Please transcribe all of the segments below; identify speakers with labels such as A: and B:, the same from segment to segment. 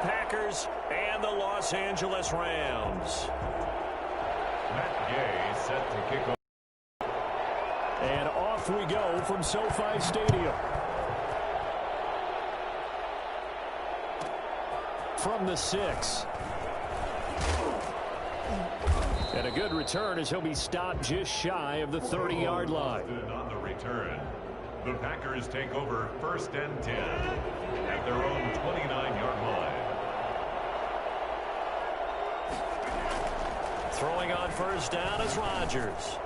A: Packers and the Los Angeles Rams.
B: Matt Gay set to kick off.
A: And off we go from SoFi Stadium. From the 6. And a good return as he'll be stopped just shy of the 30-yard line.
B: On the return, the Packers take over 1st and 10 at their own 29-yard line.
A: Throwing on 1st down is Rodgers.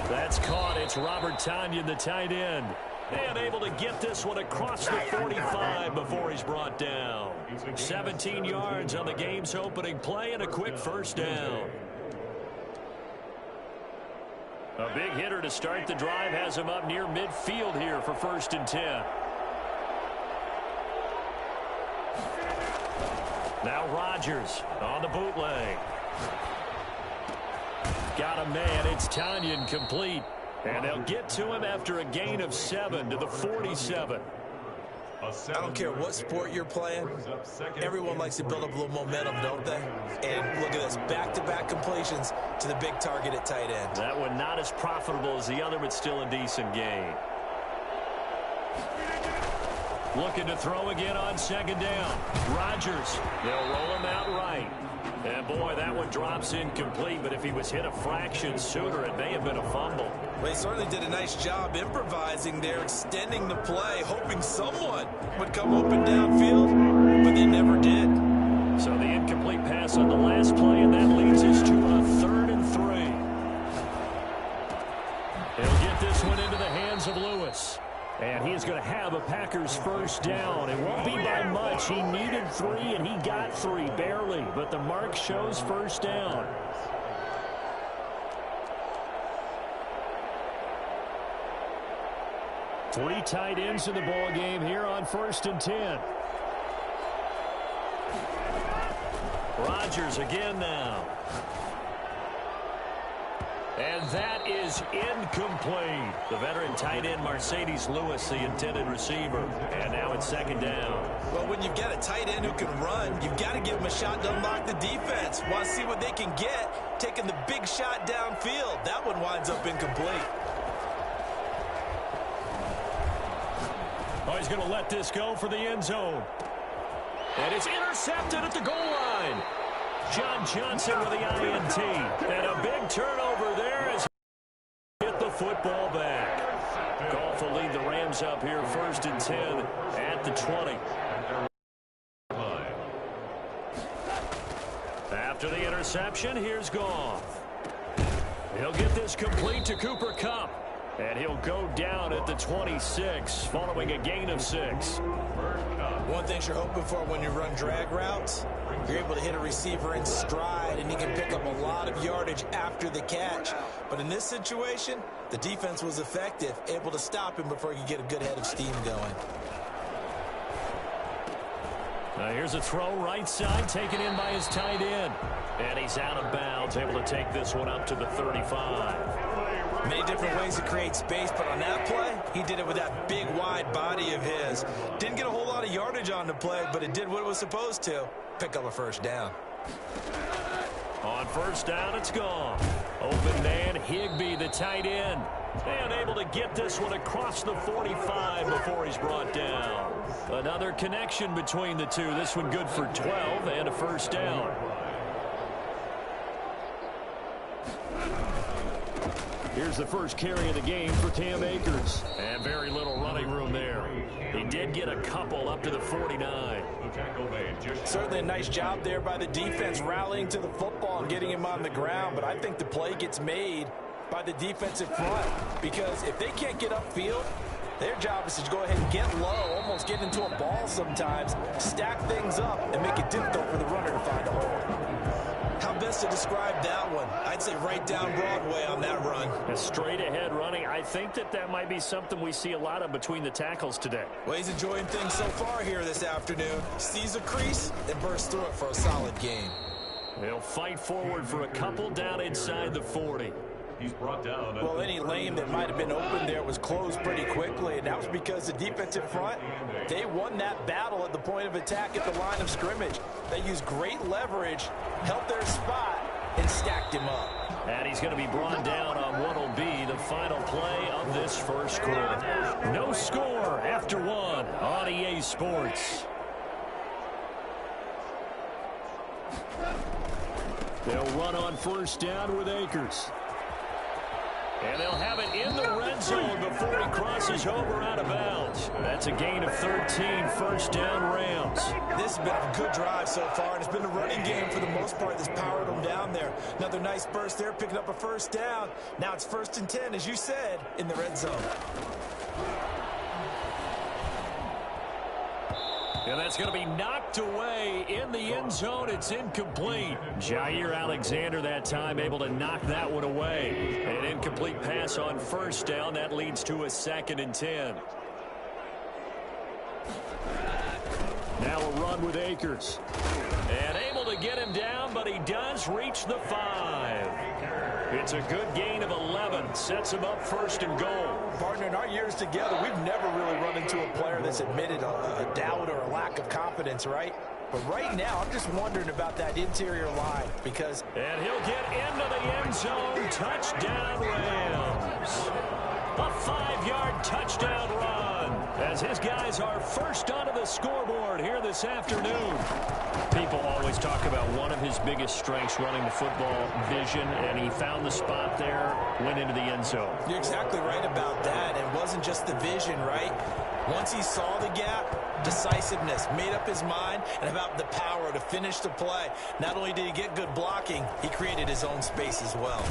A: That's caught. It's Robert Tonyan, the tight end. And able to get this one across the 45 before he's brought down. 17 yards on the game's opening play and a quick 1st down. A big hitter to start the drive has him up near midfield here for 1st and 10. Now Rodgers on the bootleg. Got a man. It's Tonyan complete. And they'll get to him after a gain of 7 to the 47.
C: I don't care what sport you're playing. Everyone likes to build up a little momentum, don't they? And look at this. Back-to-back completions to the big target at tight end.
A: That one not as profitable as the other, but still a decent gain. Looking to throw again on 2nd down. Rodgers. They'll roll him out right. And, boy, that one drops incomplete, but if he was hit a fraction sooner, it may have been a fumble.
C: Well, he certainly did a nice job improvising there, extending the play, hoping someone would come open downfield, but they never did.
A: So the incomplete pass on the last play, and that leads us to a 3rd and 3. He'll get this one into the hands of Lewis. And he's going to have a Packers 1st down. It won't be by much. He needed 3, and he got 3, barely. But the mark shows 1st down. Three tight ends in the ball game here on 1st and 10. Rodgers again now. And that is incomplete. The veteran tight end Mercedes Lewis, the intended receiver. And now it's 2nd down.
C: Well, when you've got a tight end who can run, you've got to give him a shot to unlock the defense. Want to see what they can get, taking the big shot downfield. That one winds up incomplete.
A: Oh, he's going to let this go for the end zone. And it's intercepted at the goal line. John Johnson with the INT. And a big turnover there as he hit the football back. Goff will lead the Rams up here 1st and 10 at the 20. After the interception, here's Goff. He'll get this complete to Cooper Kupp. And he'll go down at the 26 following a gain of 6.
C: One thing you're hoping for when you run drag routes, you're able to hit a receiver in stride, and he can pick up a lot of yardage after the catch. But in this situation, the defense was effective, able to stop him before he could get a good head of steam going.
A: Now here's a throw right side taken in by his tight end. And he's out of bounds, able to take this one up to the 35.
C: Many different ways to create space, but on that play, he did it with that big, wide body of his. Didn't get a whole lot of yardage on the play, but it did what it was supposed to. Pick up a 1st down.
A: On 1st down, it's gone. Open man, Higbee, the tight end. And able to get this one across the 45 before he's brought down. Another connection between the two. This one good for 12 and a 1st down. Here's the first carry of the game for Cam Akers. And very little running room there. He did get a couple up to the 49.
C: Certainly a nice job there by the defense rallying to the football and getting him on the ground. But I think the play gets made by the defensive front. Because if they can't get upfield, their job is to go ahead and get low, almost get into a ball sometimes, stack things up, and make it difficult for the runner to find a hole. How best to describe that one? I'd say right down Broadway on that run.
A: A straight ahead running. I think that might be something we see a lot of between the tackles today.
C: Well, he's enjoying things so far here this afternoon. Sees a crease and bursts through it for a solid game.
A: He'll fight forward for a couple down inside the 40.
B: He's brought down.
C: Well, any lane that might have been open there was closed pretty quickly, and that was because the defensive front, they won that battle at the point of attack at the line of scrimmage. They used great leverage, held their spot, and stacked him up.
A: And he's going to be brought down on what will be the final play of this first quarter. No score after one on EA Sports. They'll run on first down with Akers. And they'll have it in the red zone before he crosses over out of bounds. That's a gain of 13, first down Rams.
C: This has been a good drive so far, and it's been a running game for the most part that's powered them down there. Another nice burst there, picking up a first down. Now it's 1st and 10, as you said, in the red zone.
A: And that's going to be knocked away in the end zone. It's incomplete. Jair Alexander that time able to knock that one away. An incomplete pass on first down. That leads to a 2nd and 10. Now a run with Akers. And able to get him down, but he does reach the 5. It's a good gain of 11. Sets him up 1st and goal.
C: Partner, in our years together, we've never really run into a player that's admitted a doubt or a lack of confidence, right? But right now, I'm just wondering about that interior line because...
A: And he'll get into the end zone. Touchdown, Rams. A 5-yard touchdown run as his guys are first onto the scoreboard here this afternoon. People always talk about one of his biggest strengths running the football, vision, and he found the spot there, went into the end zone.
C: You're exactly right about that. It wasn't just the vision, right? Once he saw the gap, decisiveness, made up his mind, and about the power to finish the play. Not only did he get good blocking, he created his own space as well.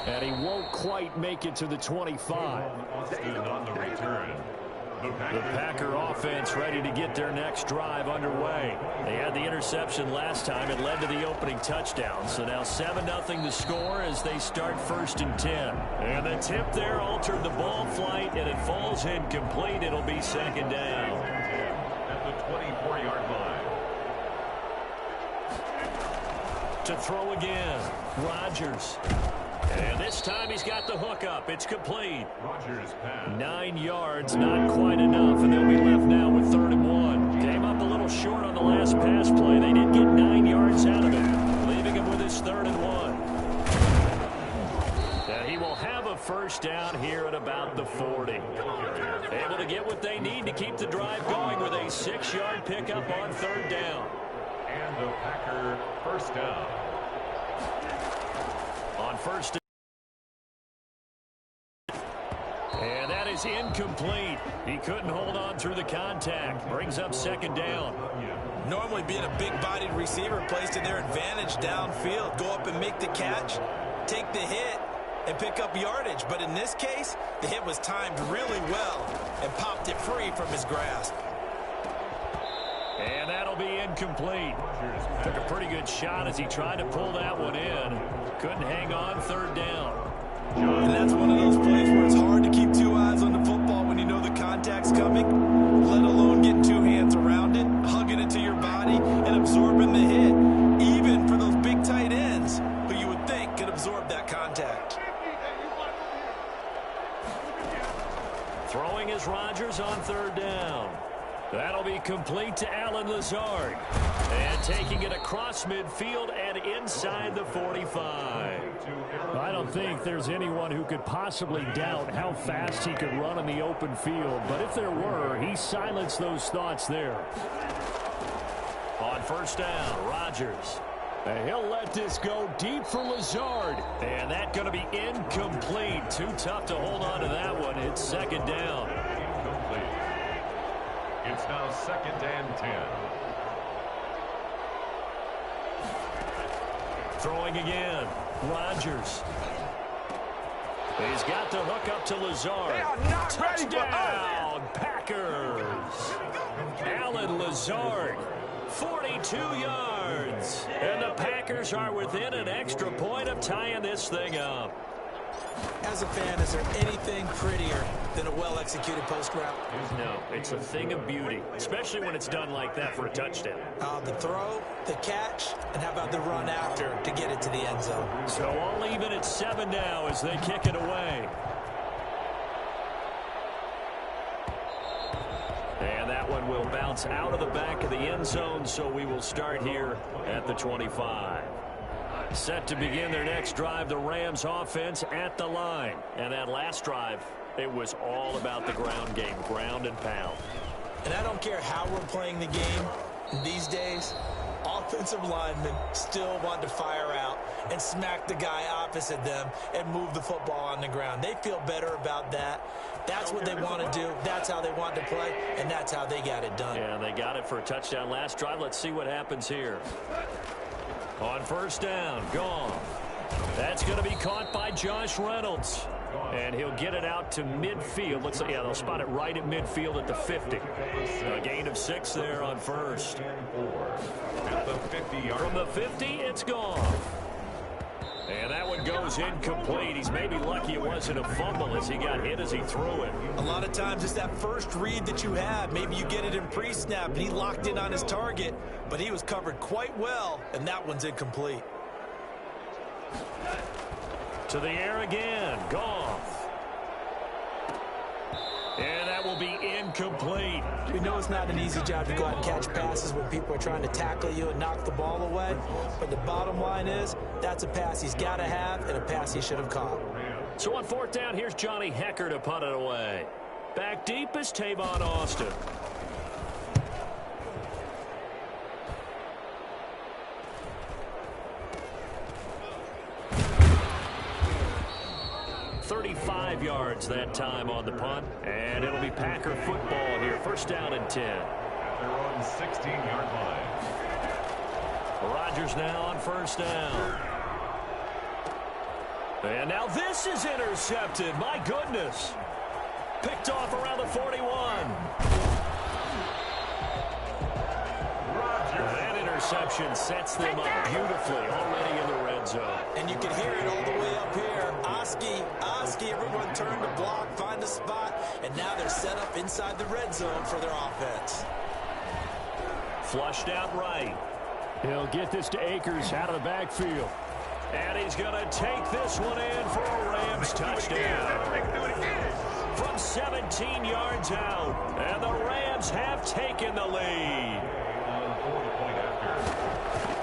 A: And he won't quite make it to the 25.
B: On the return.
A: The Packer offense ready to get their next drive underway. They had the interception last time. It led to the opening touchdown. So now 7-0 the score as they start 1st and 10. And the tip there altered the ball flight, and it falls incomplete. It'll be 2nd down.
B: At the 24-yard line.
A: To throw again, Rodgers. And this time he's got the hook up. It's complete.
B: Rodgers pass.
A: 9 yards, not quite enough, and they'll be left now with 3rd and 1. Came up a little short on the last pass play. They did get 9 yards out of it, leaving him with his 3rd and 1. And he will have a first down here at about the 40. Able to get what they need to keep the drive going with a 6-yard pickup on 3rd down.
B: And the Packer first down.
A: On 1st and that is incomplete. He couldn't hold on through the contact. Brings up 2nd down.
C: Normally being a big-bodied receiver plays to their advantage downfield. Go up and make the catch, take the hit, and pick up yardage. But in this case, the hit was timed really well and popped it free from his grasp.
A: And that'll be incomplete. Took a pretty good shot as he tried to pull that one in. Couldn't hang on 3rd down.
C: And that's one of those plays where it's hard to keep 2 eyes on the football when you know the contact's coming, let alone getting 2 hands around it, hugging it to your body, and absorbing the hit, even for those big tight ends who you would think could absorb that contact.
A: Throwing is Rodgers on 3rd down. That'll be complete to Allen Lazard. And taking it across midfield and inside the 45.
D: I don't think there's anyone who could possibly doubt how fast he could run in the open field. But if there were, he silenced those thoughts there.
A: On 1st down, Rodgers. And he'll let this go deep for Lazard. And that's going to be incomplete. Too tough to hold on to that one. It's 2nd down.
B: Incomplete. It's now 2nd and 10.
A: Throwing again, Rodgers. He's got the hook up to Lazard. Touchdown, Packers. Allen Lazard, 42 yards. And the Packers are within an extra point of tying this thing up.
C: As a fan, is there anything prettier than a well-executed post route?
A: No, it's a thing of beauty, especially when it's done like that for a touchdown.
C: The throw, the catch, and how about the run after to get it to the end zone?
A: So all even at 7 now as they kick it away. And that one will bounce out of the back of the end zone, so we will start here at the 25. Set to begin their next drive, the Rams offense at the line. And that last drive, it was all about the ground game, ground and pound.
C: And I don't care how we're playing the game these days, offensive linemen still want to fire out and smack the guy opposite them and move the football on the ground. They feel better about that. That's what they want to do. That's how they want to play, and that's how they got it done.
A: Yeah, they got it for a touchdown last drive. Let's see what happens here. On first down, gone. That's going to be caught by Josh Reynolds. And he'll get it out to midfield. Looks like, yeah, they'll spot it right at midfield at the 50. A gain of 6 there on first. From the 50, it's gone. And that one goes incomplete. He's maybe lucky it wasn't a fumble as he got hit as he threw it.
C: A lot of times it's that first read that you have. Maybe you get it in pre-snap and he locked in on his target, but he was covered quite well, and that one's incomplete.
A: To the air again. Goff. And that will be incomplete.
C: We know it's not an easy job to go out and catch passes when people are trying to tackle you and knock the ball away. But the bottom line is, that's a pass he's got to have and a pass he should have caught.
A: So on fourth down, here's Johnny Hecker to punt it away. Back deep is Tavon Austin. .35 yards that time on the punt, and it'll be Packer football here. First down and 10.
B: At their own 16-yard line.
A: Rodgers now on first down. And now this is intercepted. My goodness. Picked off around the 41. That interception sets them up beautifully already in the red zone.
C: And you can hear it all the way up here. Oski, everyone turned to block, find a spot, and now they're set up inside the red zone for their offense.
A: Flushed out right.
D: He'll get this to Akers out of the backfield.
A: And he's going to take this one in for a Rams touchdown. From 17 yards out. And the Rams have taken the lead.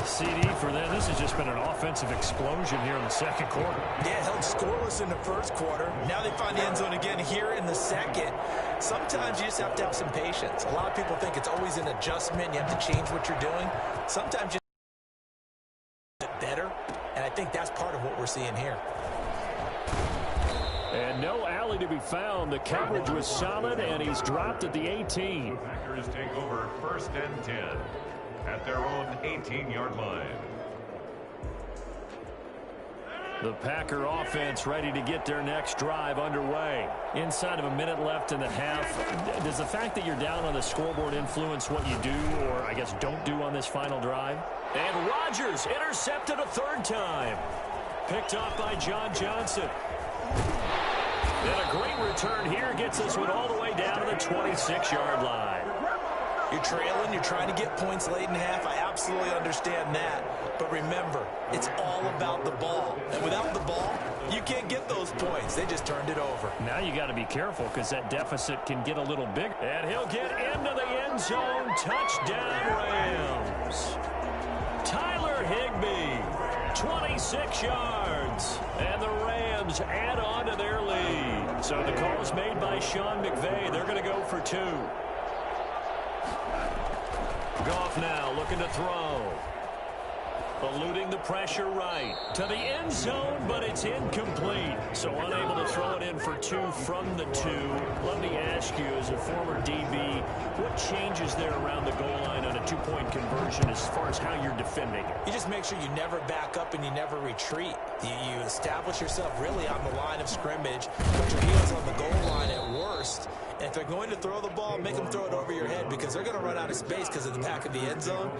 D: CD for them. This has just been an offensive explosion here in the second quarter.
C: Yeah, held scoreless in the first quarter. Now they find the end zone again here in the second. Sometimes you just have to have some patience. A lot of people think it's always an adjustment. You have to change what you're doing. Sometimes you get better, and I think that's part of what we're seeing here.
D: And no alley to be found. The coverage was solid, and he's dropped at the 18.
B: The Packers take over first and 10 at their own 18-yard line.
D: The Packer offense ready to get their next drive underway. Inside of a minute left in the half. Does the fact that you're down on the scoreboard influence what you do, or I guess don't do on this final drive?
A: And Rodgers intercepted a third time. Picked off by John Johnson. And a great return here gets this one all the way down to the 26-yard line.
C: You're trailing, you're trying to get points late in half. I absolutely understand that. But remember, it's all about the ball. And without the ball, you can't get those points. They just turned it over.
D: Now you got to be careful because that deficit can get a little big.
A: And he'll get into the end zone. Touchdown, Rams. Tyler Higbee, 26 yards. And the Rams add on to their lead. So the call is made by Sean McVay. They're going to go for 2. Goff now looking to throw. Eluding the pressure right. To the end zone, but it's incomplete. So unable to throw it in for 2 from the 2. Let me ask you, as a former DB, what changes there around the goal line on a 2-point conversion as far as how you're defending it?
C: You just make sure you never back up and you never retreat. You establish yourself really on the line of scrimmage. Put your heels on the goal line at worst. And if they're going to throw the ball, make them throw it over your head because they're going to run out of space because of the back of the end zone.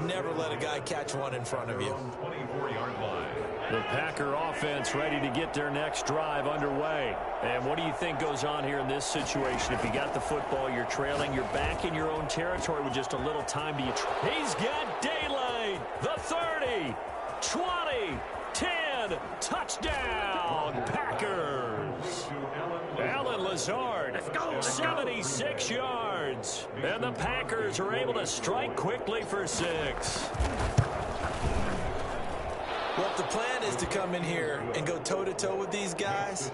C: Never let a guy catch one in front of you.
B: 24-yard line.
D: The Packer offense ready to get their next drive underway. And what do you think goes on here in this situation? If you got the football, you're trailing, you're back in your own territory with just a little time to He's got daylight. The 30, 20, 10, touchdown, Packers. Alan Lazard, 76 yards. And the Packers are able to strike quickly for 6.
C: Well, if the plan is to come in here and go toe-to-toe with these guys,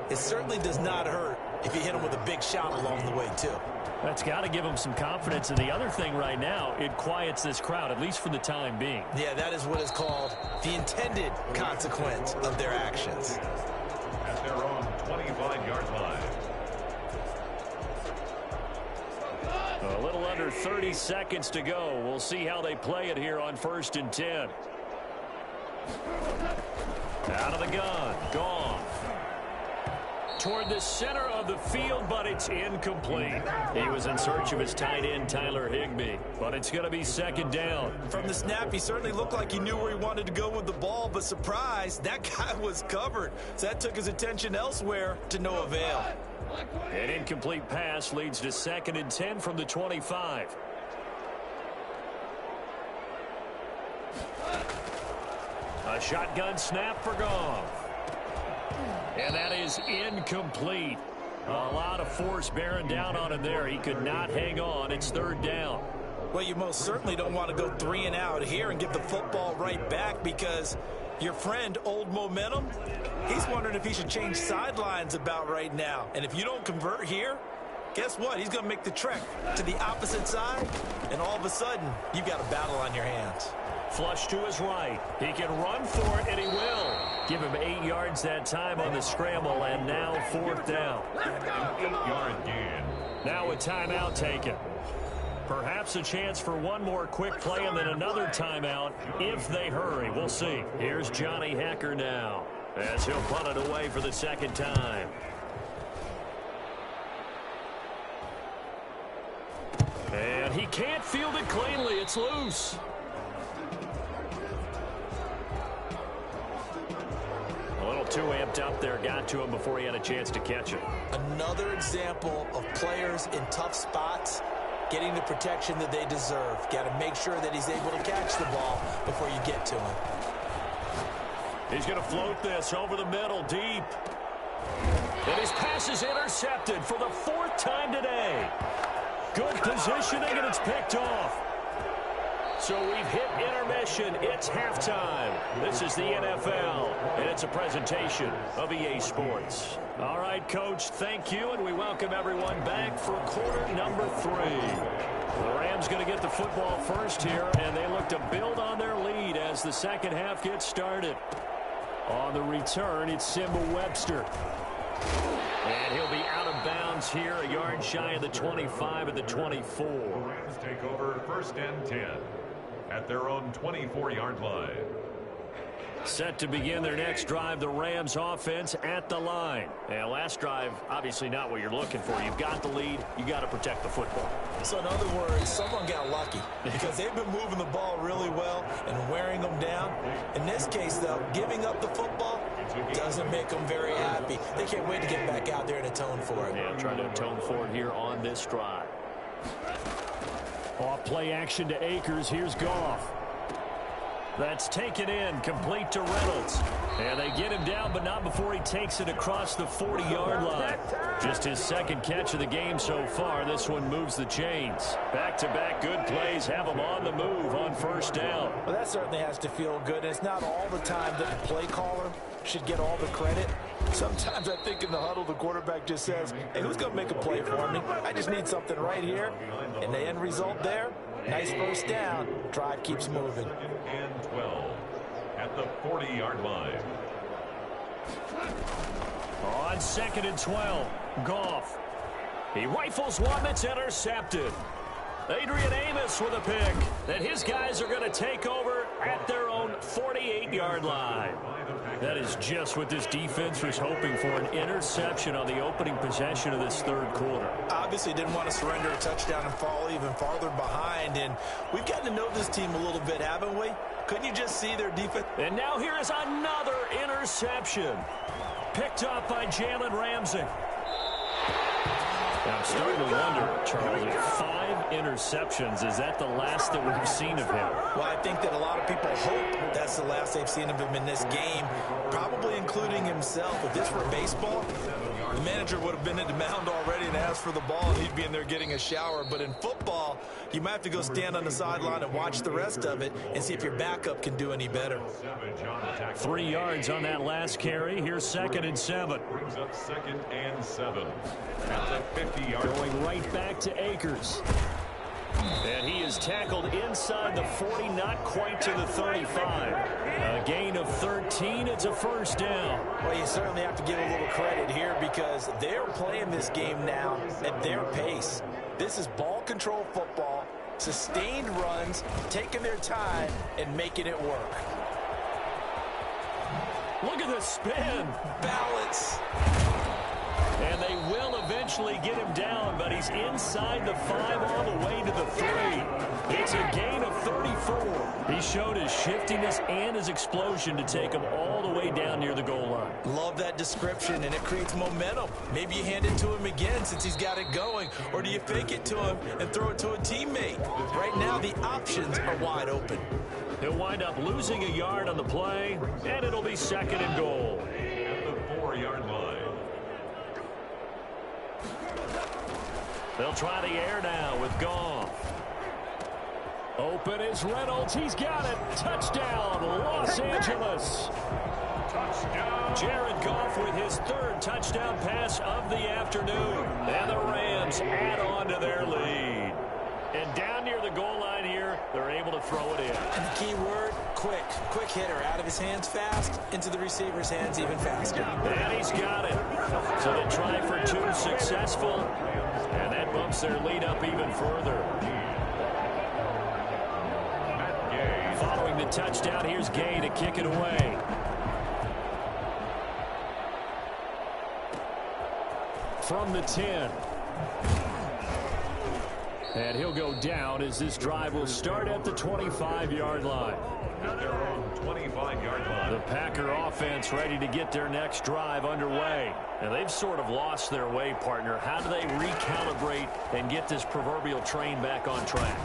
C: it certainly does not hurt if you hit them with a big shot along the way, too.
D: That's got to give them some confidence. And the other thing right now, it quiets this crowd, at least for the time being.
C: Yeah, that is what is called the intended consequence of their actions.
B: At their own 25-yard line.
D: A little under 30 seconds to go. We'll see how they play it here on 1st and 10. Out of the gun. Gone. Toward the center of the field, but it's incomplete. He was in search of his tight end, Tyler Higbee, but it's going to be 2nd down.
C: From the snap, he certainly looked like he knew where he wanted to go with the ball, but surprise, that guy was covered. So that took his attention elsewhere to no avail.
D: An incomplete pass leads to 2nd and 10 from the 25. A shotgun snap for Goff. And that is incomplete. A lot of force bearing down on him there. He could not hang on. It's 3rd down.
C: Well, you most certainly don't want to go 3 and out here and give the football right back, because your friend, Old Momentum, he's wondering if he should change sidelines about right now. And if you don't convert here, guess what? He's going to make the trek to the opposite side, and all of a sudden, you've got a battle on your hands.
D: Flush to his right. He can run for it, and he will. Give him 8 yards that time on the scramble, and now 4th down.
B: 8-yard gain.
D: Now a timeout taken. Perhaps a chance for one more quick play and then another timeout if they hurry. We'll see. Here's Johnny Hacker now as he'll punt it away for the 2nd time. And he can't field it cleanly. It's loose. A little too amped up there. Got to him before he had a chance to catch it.
C: Another example of players in tough spots getting the protection that they deserve. Got to make sure that he's able to catch the ball before you get to him.
D: He's going to float this over the middle, deep. And his pass is intercepted for the 4th time today. Good positioning, and it's picked off. So we've hit intermission. It's halftime. This is the NFL, and it's a presentation of EA Sports. All right, Coach, thank you, and we welcome everyone back for quarter number 3. The Rams going to get the football first here, and they look to build on their lead as the second half gets started. On the return, it's Simba Webster. And he'll be out of bounds here, a yard shy of the 25 at the 24.
B: The Rams take over 1st and 10 at their own 24-yard line.
D: Set to begin their next drive, the Rams offense at the line. And last drive, obviously not what you're looking for. You've got the lead. You got to protect the football.
C: So in other words, someone got lucky because they've been moving the ball really well and wearing them down. In this case, though, giving up the football doesn't make them very happy. They can't wait to get back out there and atone for it.
D: Yeah, trying to atone for it here on this drive. Off play action to Akers. Here's Goff. That's taken in, complete to Reynolds. And they get him down, but not before he takes it across the 40-yard line. Just his 2nd catch of the game so far. This one moves the chains. Back-to-back good plays have him on the move on 1st down.
C: Well, that certainly has to feel good. And it's not all the time that the play caller should get all the credit. Sometimes I think in the huddle, the quarterback just says, hey, who's going to make a play for me? I just need something right here. And the end result there, nice 1st down. Drive keeps moving.
B: And 12 at the 40-yard line.
D: On 2nd and 12, Goff. He rifles one that's intercepted. Adrian Amos with a pick. Then his guys are going to take over at their own 48-yard line. That is just what this defense was hoping for, an interception on the opening possession of this 3rd quarter.
C: Obviously didn't want to surrender a touchdown and fall even farther behind. And we've gotten to know this team a little bit, haven't we? Couldn't you just see their defense?
A: And now here is another interception. Picked up by Jalen Ramsey.
D: Now, I'm starting to wonder, Charlie, 5 interceptions. Is that the last that we've seen of him?
C: Well, I think that a lot of people hope that's the last they've seen of him in this game, probably including himself. If this were baseball, the manager would have been at the mound already and asked for the ball, and he'd be in there getting a shower. But in football, you might have to go stand on the sideline and watch the rest of it and see if your backup can do any better.
A: 3 yards on that last carry. Here's 2nd and 7.
B: Brings up 2nd and 7. At the 50-yard line.
A: Going right back to Akers. And he is tackled inside the 40, not quite to the 35. A gain of 13. It's a first down.
C: Well, you certainly have to give a little credit here because they're playing this game now at their pace. This is ball control football, sustained runs, taking their time, and making it work.
A: Look at the spin.
C: Balance.
A: And they will eventually get him down, but he's inside the 5 all the way to the 3. It's a gain of 34. He showed his shiftiness and his explosion to take him all the way down near the goal line.
C: Love that description, and it creates momentum. Maybe you hand it to him again since he's got it going, or do you fake it to him and throw it to a teammate? Right now, the options are wide open.
A: He'll wind up losing a yard on the play, and it'll be 2nd and goal.
B: At the 4-yard line.
A: They'll try the air now with Goff. Open is Reynolds. He's got it. Touchdown, Los Angeles.
B: Touchdown.
A: Jared Goff with his 3rd touchdown pass of the afternoon. And the Rams add on to their lead. And down near the goal line here, they're able to throw it in.
C: And the key word, quick. Quick hitter. Out of his hands fast, into the receiver's hands even faster.
A: And he's got it. So they try for 2 successful. And that bumps their lead up even further. Following the touchdown, here's Gay to kick it away. From the 10. And he'll go down as this drive will start at the 25-yard line.
B: At their own 25-yard line.
A: The Packer offense ready to get their next drive underway. And they've sort of lost their way, partner. How do they recalibrate and get this proverbial train back on track?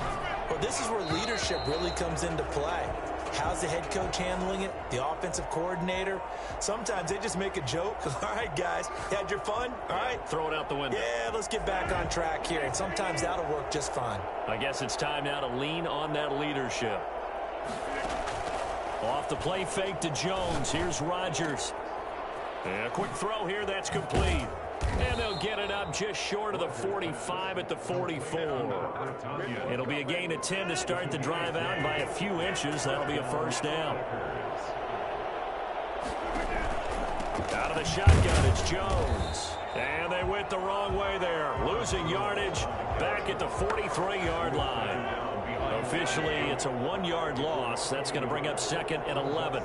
C: Well, this is where leadership really comes into play. How's the head coach handling it? The offensive coordinator? Sometimes they just make a joke. All right, guys, you had your fun? All right.
A: Throw it out the window.
C: Yeah, let's get back on track here. And sometimes that'll work just fine.
A: I guess it's time now to lean on that leadership. Off the play fake to Jones. Here's Rodgers. And a quick throw here. That's complete. And they'll get it up just short of the 45 at the 44. It'll be a gain of 10 to start the drive out by a few inches. That'll be a first down. Out of the shotgun, it's Jones. And they went the wrong way there. Losing yardage back at the 43-yard line. Officially, it's a 1-yard loss. That's going to bring up 2nd and 11.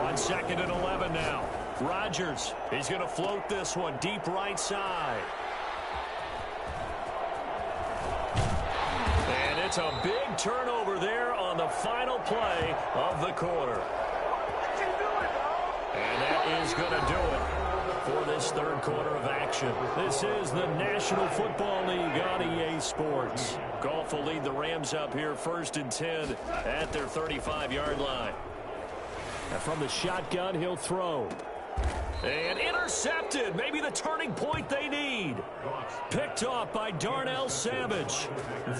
A: On 2nd and 11 now. Rodgers, he's going to float this one deep right side. And it's a big turnover there on the final play of the quarter. And that is going to do it for this 3rd quarter of action. This is the National Football League on EA Sports. Goff will lead the Rams up here 1st and 10 at their 35-yard line. And from the shotgun, he'll throw. And intercepted. Maybe the turning point they need. Picked off by Darnell Savage.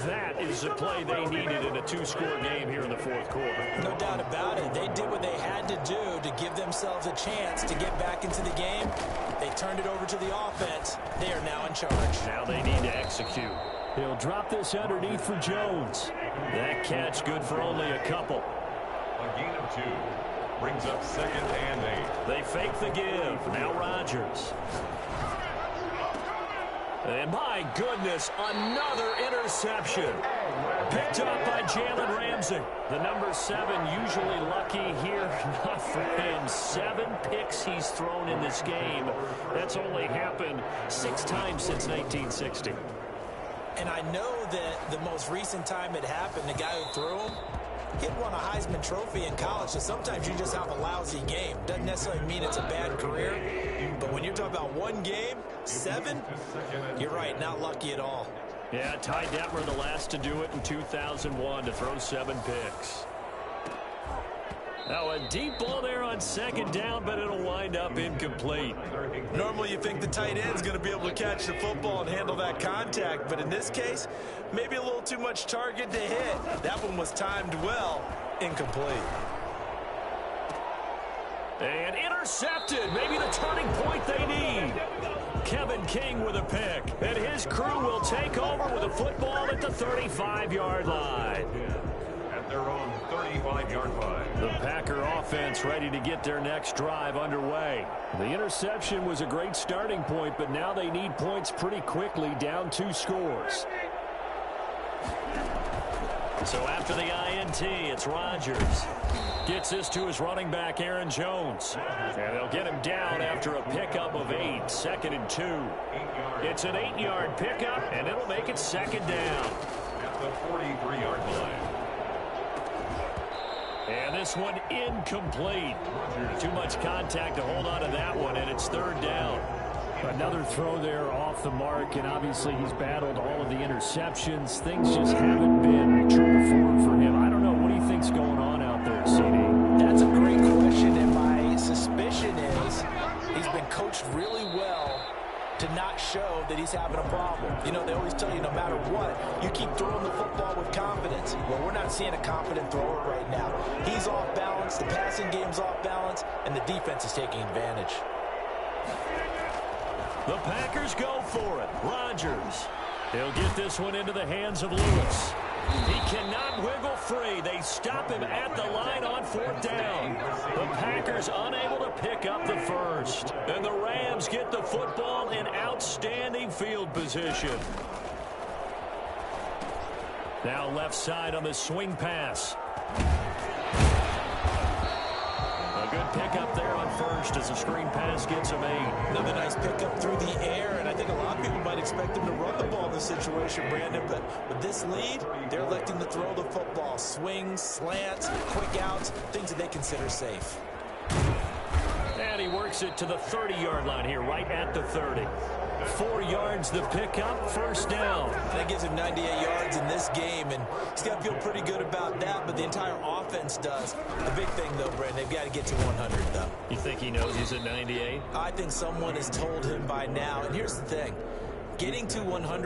A: That is the play they needed in a 2-score game here in the 4th quarter.
C: No doubt about it. They did what they had to do to give themselves a chance to get back into the game. They turned it over to the offense. They are now in charge.
A: Now they need to execute. He'll drop this underneath for Jones. That catch good for only a couple.
B: A gain of 2. Brings up 2nd and 8.
A: They fake the give. Now Rodgers. And my goodness, another interception. Picked up by Jalen Ramsey. The number 7 usually lucky here. Not for him. 7 picks he's thrown in this game. That's only happened 6 times since 1960.
C: And I know that the most recent time it happened, the guy who threw him, he won a Heisman Trophy in college, so sometimes you just have a lousy game. Doesn't necessarily mean it's a bad career, but when you're talking about one game, 7, you're right, not lucky at all.
D: Yeah, Ty Detmer, the last to do it in 2001, to throw 7 picks. Now a deep ball there on second down, but it'll wind up incomplete.
C: Normally you think the tight end's going to be able to catch the football and handle that contact, but in this case, maybe a little too much target to hit. That one was timed well, incomplete.
A: And intercepted, maybe the turning point they need. Kevin King with a pick, and his crew will take over with a football at the 35-yard line.
B: At their own 35-yard line.
A: The Packer offense ready to get their next drive underway.
D: The interception was a great starting point, but now they need points pretty quickly, down 2 scores.
A: So after the INT, it's Rodgers. Gets this to his running back, Aaron Jones. And they'll get him down after a pickup of 8, 2nd and 2. It's an 8-yard pickup, and it'll make it 2nd down.
B: At the 43-yard line.
A: And this one incomplete. Too much contact to hold on to that one, and it's 3rd down.
D: Another throw there off the mark, and obviously he's battled all of the interceptions. Things just haven't been true to form for him. I don't know. What do you think's going on out there, CD?
C: That's a great question, and my suspicion is he's been coached really well to not show that he's having a problem. You know, they always tell you no matter what, you keep throwing the football with confidence. Well, we're not seeing a confident thrower right now. He's off balance, the passing game's off balance, and the defense is taking advantage.
A: The Packers go for it. Rodgers. He'll get this one into the hands of Lewis. He cannot wiggle free. They stop him at the line on 4th down. The Packers unable to pick up the first. And the Rams get the football in outstanding field position. Now left side on the swing pass. A good pickup there on first as the screen pass gets him 8.
C: Another nice pickup through the air, and I think a lot of people might expect him to run the ball in this situation, Brandon, but with this lead, they're electing to throw the football. Swings, slants, quick outs, things that they consider safe.
A: And he works it to the 30-yard line here, right at the 30. 4 yards the pickup, 1st down.
C: That gives him 98 yards in this game, and he's got to feel pretty good about that, but the entire offense does. The big thing, though, Brandon, they've got to get to 100, though.
A: You think he knows he's at 98?
C: I think someone has told him by now, and here's the thing. Getting to 100